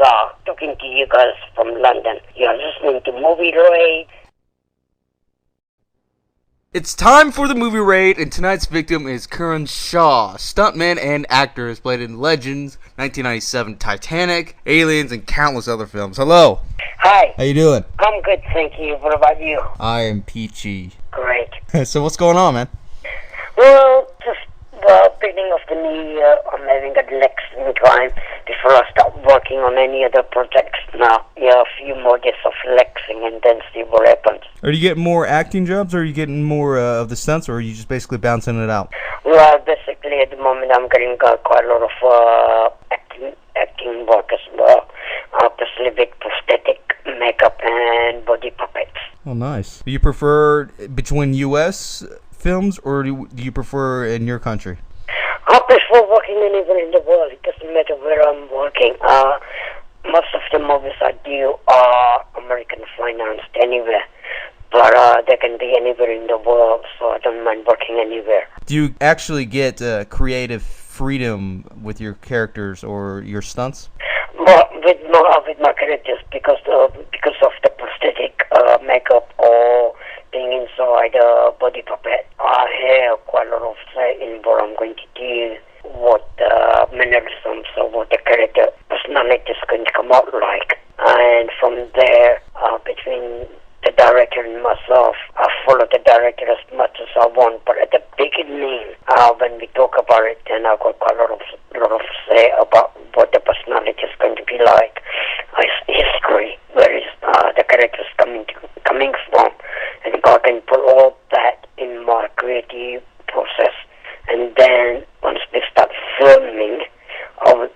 Shah, talking to you guys from London. You're listening to Movie Rate. It's time for the movie raid, and tonight's victim is Kiran Shah, stuntman and actor, has played in Legends, 1997 Titanic, Aliens, and countless other films. Hello. Hi. How you doing? I'm good, thank you. What about you? I am peachy. Great. So what's going on, man? Well, just the beginning of the new year, I'm having a relaxing time before I start working on any other projects now. Yeah, a few more days of relaxing and then see what happens. Are you getting more acting jobs, or are you getting more of the stunts, or are you just basically bouncing it out? Well, basically at the moment I'm getting quite a lot of acting work as well, especially with prosthetic makeup and body puppets. Oh, nice. Do you prefer between U.S. films, or do you prefer in your country? I prefer working anywhere in the world. It doesn't matter where I'm working. Most of the movies I do are American financed anywhere. But they can be anywhere in the world, so I don't mind working anywhere. Do you actually get creative freedom with your characters or your stunts? Well, with my characters, because of the prosthetic makeup or being inside a body puppet, I have quite a lot of say in what I'm going to do, what mannerisms or what the character personality is going to come out like. And from there, between the director and myself, I follow the director as much as I want, but at the beginning, when we talk about it, then I've got quite a lot of say about what the personality is going to be like, history, where is the character is coming from, and I can put all that in my creative process. And then once we start filming, I will,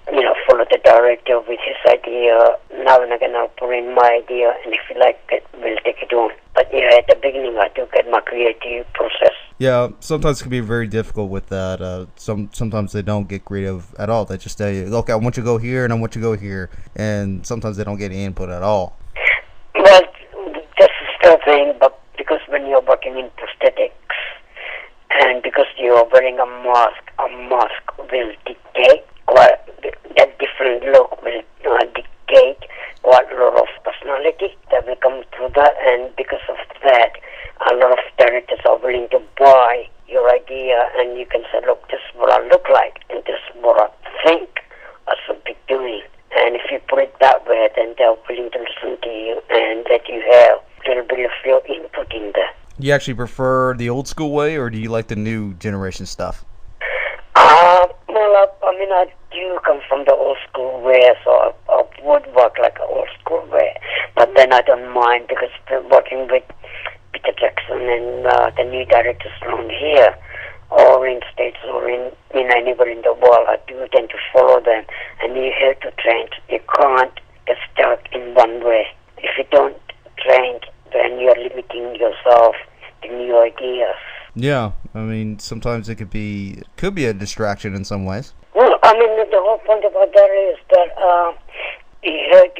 follow the director with his idea. Now and again, I'll put in my idea, and if you like it, we'll take it on. But yeah, at the beginning, I do get my creative process. Yeah, sometimes it can be very difficult with that. Sometimes they don't get creative at all. They just tell you, okay, I want you to go here, and I want you to go here. And sometimes they don't get any input at all. Well, this is the thing, but because when you're working in prosthetics, and because you're wearing a mask will dictate that different look will dictate quite a lot of personality that will come through that, and because of that, a lot of directors are willing to buy your idea, and you can say, look, this is what I look like, and this is what I think I should be doing. And if you put it that way, then they're willing to listen to you and let you have a little bit of your input in there. Do you actually prefer the old school way, or do you like the new generation stuff? Well, I do come from the old school way, so I would work like an old school way. But then I don't mind, because working with Peter Jackson and the new directors around here, or in States, or in anywhere in the world, I do tend to follow them. And you have to train. You can't get stuck in one way. If you don't train, then you're limiting yourself to new ideas. Yeah, sometimes it could be a distraction in some ways. Well, the whole point about that is that you have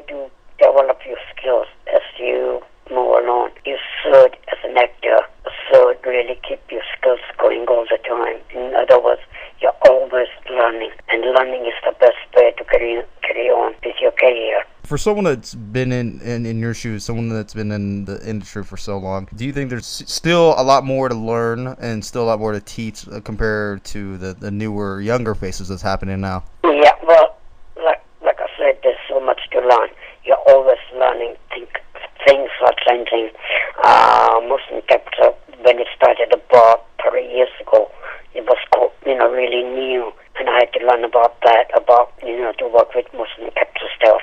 to develop your skills as you move along. You should, as an actor, really keep your skills going all the time. In other words, you're always learning, and learning is the best way to carry on with your career. For someone that's been in your shoes, someone that's been in the industry for so long, do you think there's still a lot more to learn and still a lot more to teach compared to the newer, younger faces that's happening now? Yeah, well, like I said, there's so much to learn. You're always learning. Things are changing. Motion capture, when it started about 3 years ago, it was really new, and I had to learn about that, to work with motion capture stuff.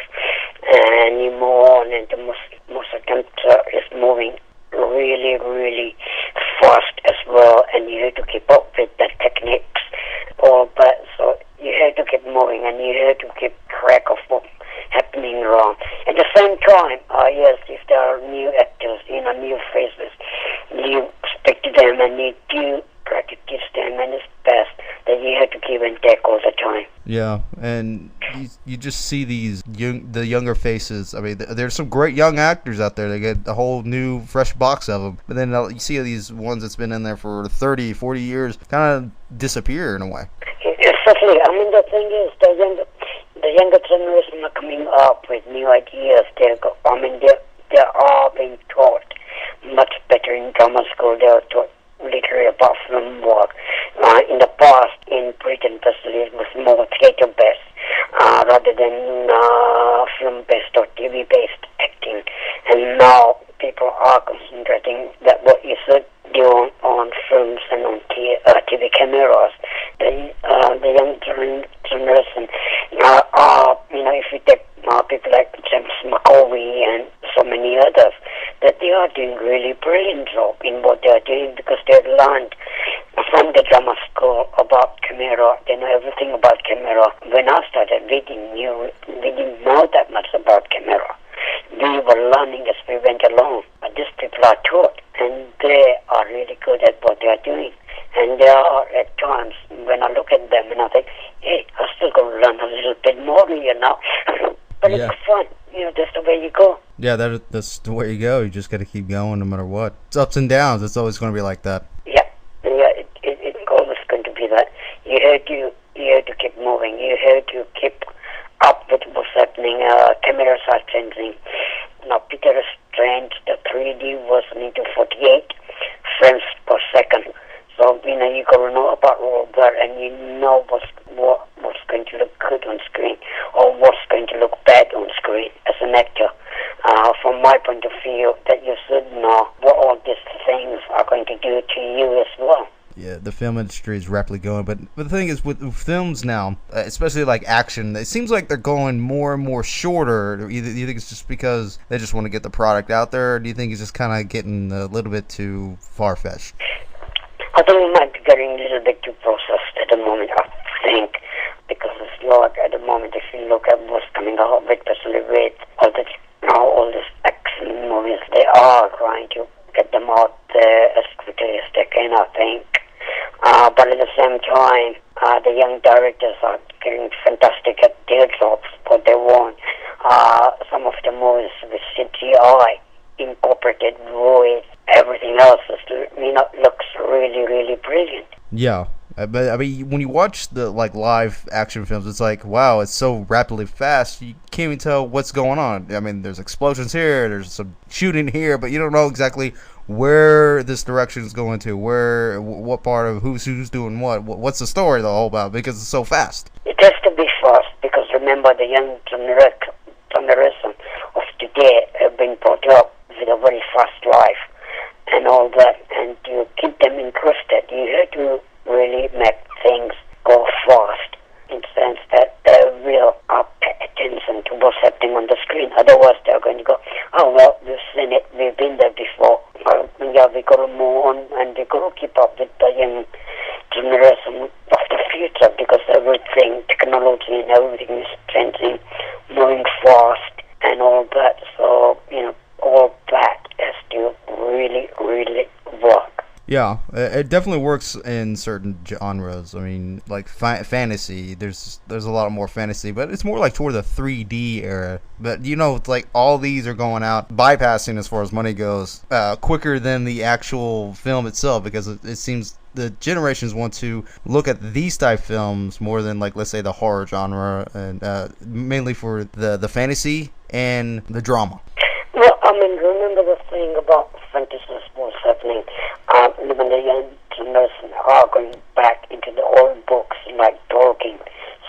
And you move on, and the motion capture is moving really, really fast as well, and you have to keep up with the techniques, all that. So you have to keep moving, and you have to keep track of what's happening around. At the same time, yes, if there are new actors, new faces, you speak to them, and you do try to teach them, and it's best that you have to give and take all the time. Yeah, and you just see the younger faces. There's some great young actors out there. They get a whole new, fresh box of them. But then you see these ones that's been in there for 30, 40 years kind of disappear in a way. Exactly. The thing is, the the younger generation are coming up with new ideas. They are being taught much better in drama school. They are taught literally about film work. In the past, in Britain especially, it was more theatre-based rather than film-based or TV-based acting. And now people are concentrating that what you should do on films and on TV cameras. The young generation are, if you take people like James McAvoy and so many others, that they are doing really brilliant job in what they are doing because they have learned from the drama school about camera. They know everything about camera. When I started, we didn't know that much about camera. We were learning as we went along. But these people are taught, and they are really good at what they are doing. And there are at times when I look at them and I think, hey, I still got to learn a little bit more here now. But Yeah. it's fun. That's the way you go. Yeah, that's the way you go. You just got to keep going no matter what. It's ups and downs. It's always going to be like that. Yeah, it's always going to be that. You have to keep moving. You have to keep up with what's happening. Cameras are changing. Now, Peter Strange, the 3D was into 48 frames per second. So, you got to know about all that, and you know what's going to look good on screen or what's going to look bad on screen as an actor. From my point of view, that you should know what all these things are going to do to you as well. Yeah, the film industry is rapidly going, but the thing is with films now, especially like action, it seems like they're going more and more shorter. Do you think it's just because they just want to get the product out there, or do you think it's just kind of getting a little bit too far-fetched? I think it might be getting a little bit too processed at the moment, I think, because it's like at the moment, if you look at what's coming out, especially with all these action movies, they are trying to get them out there as quickly as they can, I think. But at the same time, the young directors are getting fantastic at their jobs, what they want. Some of the movies with CGI incorporated with everything else looks really, really brilliant. Yeah, but I mean, when you watch the live action films, it's like, wow, it's so rapidly fast. You can't even tell what's going on. I mean, there's explosions here, there's some shooting here, but you don't know exactly where this direction is going to, what part of who's doing what's the story the whole about, because it's so fast. It has to be fast because remember the young generation of today have been brought up with a very fast life and all that, and to keep them interested, you have to really make things go fast in the sense that they will pay attention to what's happening on the screen. Otherwise, they're going to go, oh, well, we've seen it, we've been there before. Yeah, we got to move on, and we got to keep up with the young generation of the future because everything, technology and everything is changing, moving fast and all that. So, all that has to really, really work. Yeah, it definitely works in certain genres. I mean, like fantasy, there's a lot more fantasy, but it's more like toward the 3D era. But it's like all these are going out, bypassing as far as money goes, quicker than the actual film itself, because it seems the generations want to look at these type films more than, like, let's say the horror genre, and mainly for the fantasy and the drama. Well, I mean, remember the thing about fantasy was happening. When the young generation are going back into the old books like Tolkien,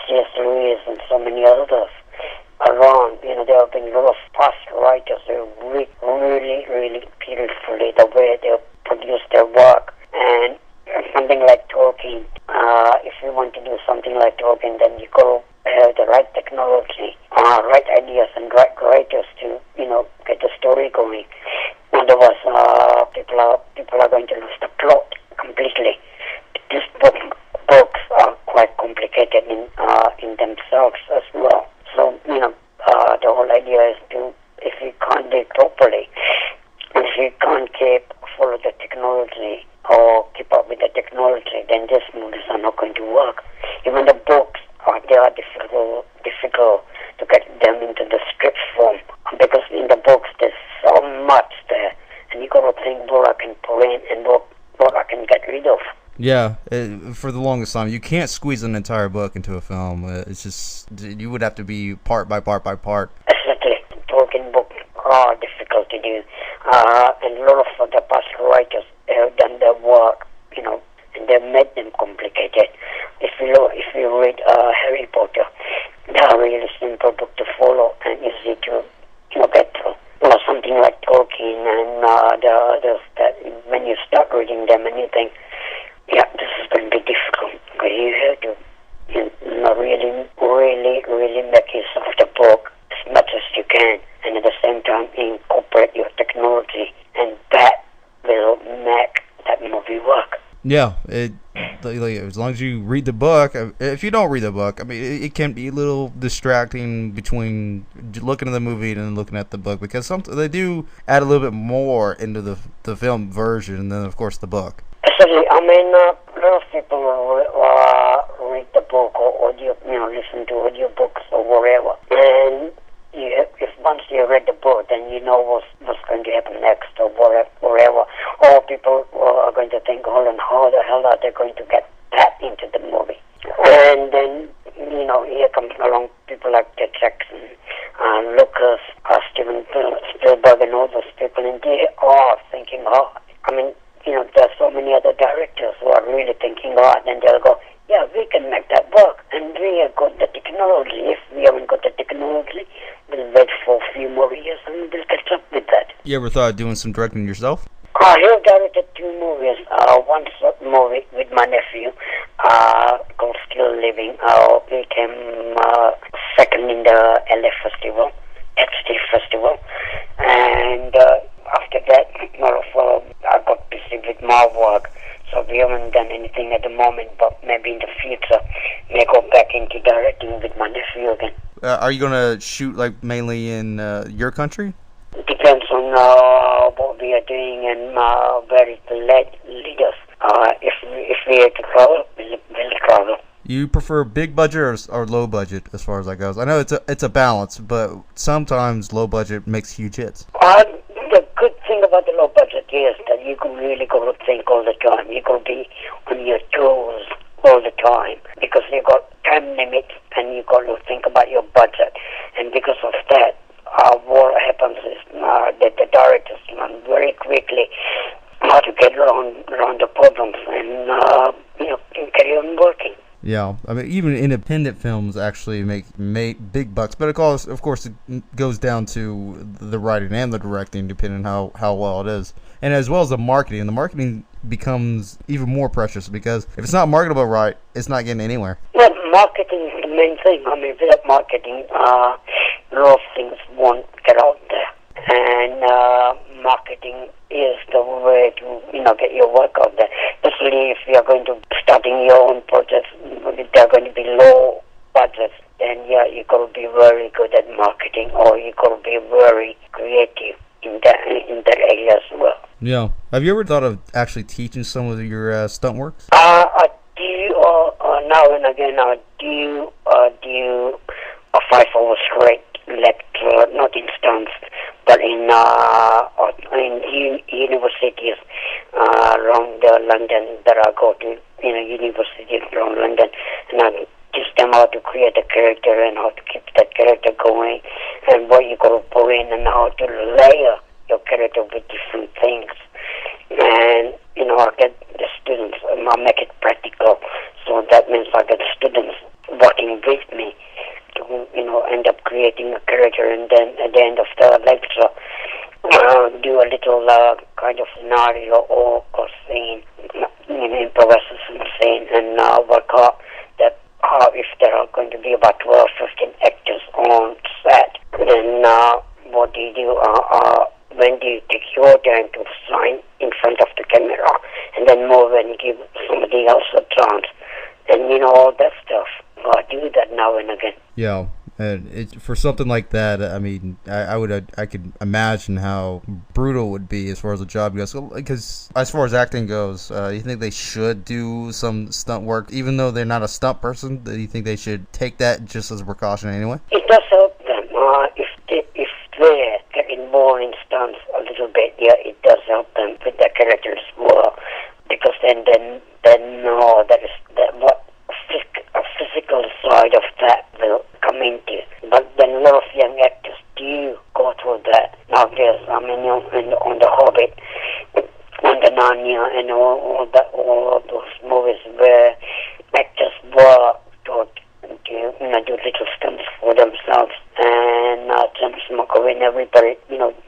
C.S. Lewis, and so many others around, there have been a lot of past writers who really, really beautifully the way they produce their work. And something like Tolkien, if you want to do something like Tolkien, then you go have the right technology, right ideas, and right writers to, get the story going. Otherwise, people are going to lose the plot completely. These books are quite complicated in themselves as well. So, the whole idea is to, if you can't do it properly, if you can't follow the technology or keep up with the technology, then these movies are not going to work. Even the books, they are difficult to get them into the script form, because in the books there's so much there, and you got to think what I can put in and what I can get rid of. Yeah, for the longest time, you can't squeeze an entire book into a film. It's just you would have to be part by part by part. Exactly. Talking books are difficult to do, and a lot of the past writers have done their work, and they've made them complicated. If you read Harry Potter, they're a really simple book to follow and easy to get through. Or something like Tolkien and the others that when you start reading them and you think, yeah, this is going to be difficult because you have to really make use of the book as much as you can, and at the same time incorporate your technology, and that will make that movie work. Yeah, as long as you read the book. If you don't read the book, I mean, it can be a little distracting between looking at the movie and looking at the book, because they do add a little bit more into the film version than, of course, the book. Exactly. I mean, a lot of people read the book or audio, listen to audio books or whatever, and if once you read the book, then you know what's going to happen next or whatever. Or people are going to think, hold on, how the hell are they going to get that into the movie? And then, here comes along people like Ted Jackson, Lucas, Steven Spielberg, and all those people, and they are thinking hard. I mean, there's so many other directors who are really thinking hard, and they'll go, yeah, we can make that work, and we have got the technology. If we haven't got the technology, we'll wait for a few more years and we'll catch up with that. You ever thought of doing some directing yourself? I have directed 2 movies. One movie with my nephew called Still Living. We came second in the LA Festival, HD Festival, and after that, I got busy with my work, so we haven't done anything at the moment, but maybe in the future, may go back into directing with my nephew again. Are you going to shoot mainly in your country? It depends on what we are doing and where is the lead us. If we have to travel, we'll travel. You prefer big budget or low budget as far as that goes? I know it's a balance, but sometimes low budget makes huge hits. The good thing about the low budget is that you can really go to think all the time. You can be on your toes all the time because you got time limits and you got to think about your budget. And because of that, what happens is that the directors learn very quickly how to get around the problems and carry on working. Yeah, I mean, even independent films actually make big bucks, but of course, it goes down to the writing and the directing, depending on how well it is, and as well as the marketing. The marketing becomes even more precious because if it's not marketable right, it's not getting anywhere. Well, marketing is the main thing. I mean, without marketing, a lot of things won't get out there, and marketing is the way to get your work out there. Especially if you are going to starting your own projects, they're going to be low budgets. Then you got to be very good at marketing, or you got to be very creative in that area as well. Yeah. Have you ever thought of actually teaching some of your stunt works? I do now and again. I do a 5 hour straight lecture, not in stunts, but in universities around London that I go to, universities around London, and I teach them how to create a character and how to keep that character going, and what you got to put in, and how to layer your character with different things. And I get the students, I make it practical, so that means I get students working with me to end up creating a character, and then at the end of the lecture do a little kind of scenario or scene, improvisation scene, and work out that if there are going to be about 12, 15 actors on set, then what do you do? When do you take your time to sign in front of the camera and then move and give somebody else a chance, and all that stuff. I do that now and again. Yeah. And for something like that, I mean, I could imagine how brutal it would be as far as the job goes. Because as far as acting goes, you think they should do some stunt work, even though they're not a stunt person? Do you think they should take that just as a precaution anyway? It does help them. If they get involved in stunts a little bit, it does help them with their characters more. Because then Yes, I mean, on the Hobbit, on the Narnia, and all those movies where actors were taught to do little stunts for themselves, and James McAvoy and everybody,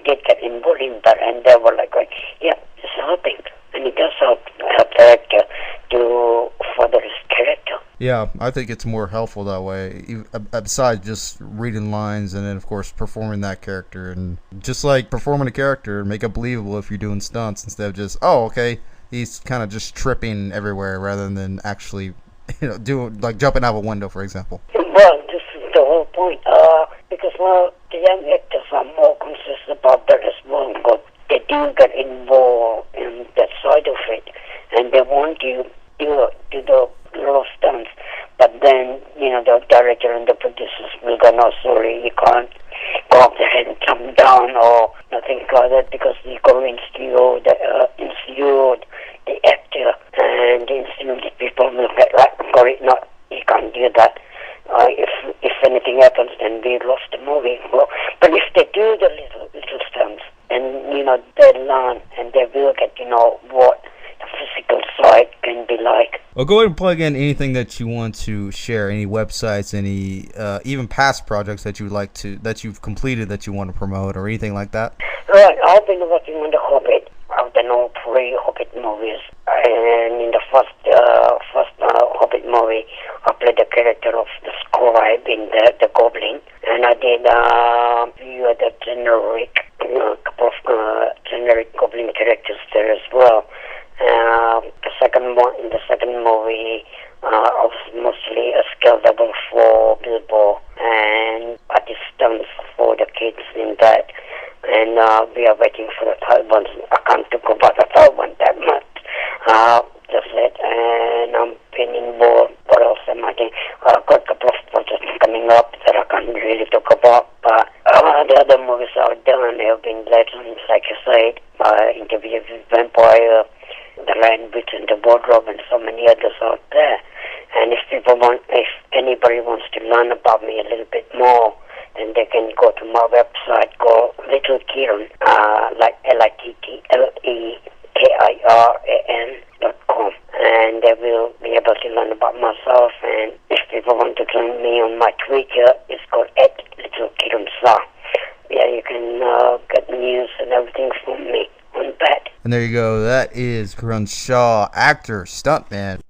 did get involved in that, and they were like, yeah, it's helping, and it does help the actor to further his character. Yeah, I think it's more helpful that way, besides just reading lines and then, of course, performing that character. And just like performing a character, make it believable if you're doing stunts instead of just, oh, okay, he's kind of just tripping everywhere rather than actually, doing, like jumping out of a window, for example. Well, this is the whole point, because the young actors are more conscious about that as well, but they do get involved in that side of it, and they want to do the little stunts, but then, the director and the producers will go, no, sorry, you can't go up there and jump down or nothing like that, because you go into the actor, and instantly people will get like, sorry, no, you can't do that. If anything happens, then we lost the movie. Well, but if they do the little stunts, then they learn, and they will get what the physical side can be like. Well, go ahead and plug in anything that you want to share, any websites, any even past projects that that you've completed that you want to promote, or anything like that. Right, I've been working on the Hobbit. I've done all 3 Hobbit movies, and in the first Hobbit movie, I played the character of the scribe in the Goblin, and I did a few other couple of generic Goblin characters there as well. In the second movie, I was mostly a scale double for Bilbo, and I did stunts for the kids in that. And we are waiting for the third one. I can't talk about the third one that much. That's it. And I'm been involved. What else am I doing? I've got a couple of projects coming up that I can't really talk about. But the other movies I've done have been legends, like I said, Interview with Vampire, The Lion, Witch and the Wardrobe, and so many others out there. And if anybody wants to learn about me a little bit more, then they can go to my website called Little Kiran, like LittleKiran.com, and they will be able to learn about myself. And if people want to join me on my Twitter, it's called @Kiran Shah. Yeah, you can get news and everything from me on that. And there you go. That is Kiran Shah, actor, stuntman.